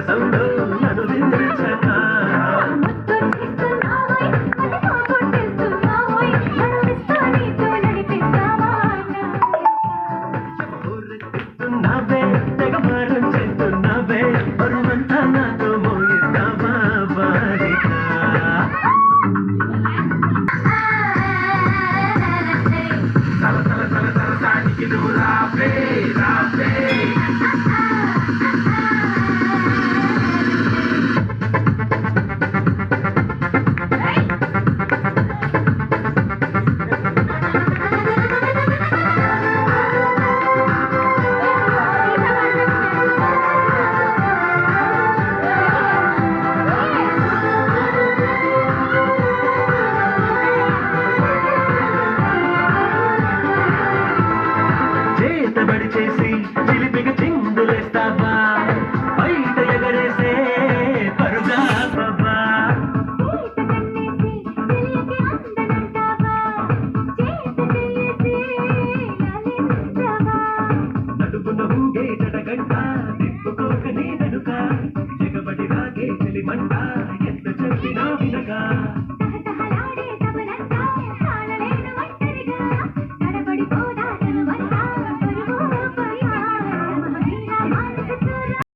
సరసంలో నన్ను విందించగా చెమహోరెత్తిస్తున్నావే తెగ భారం చేస్తున్నావే బరువంతా నాతో మోయిస్తావా బాలిక సల సల సల సరసానికి నువ్వు రావే రావే చేతబడి చేసి చిలిపిగా చిందులేస్తావా బయట ఎగరేసే పరుగా బాబా నడుపున ఊగే జడగంట తిప్పుకోక నీ వెనుక ఎగబడి రాగే చెలిమంట ఎంత చెప్పినా వినగా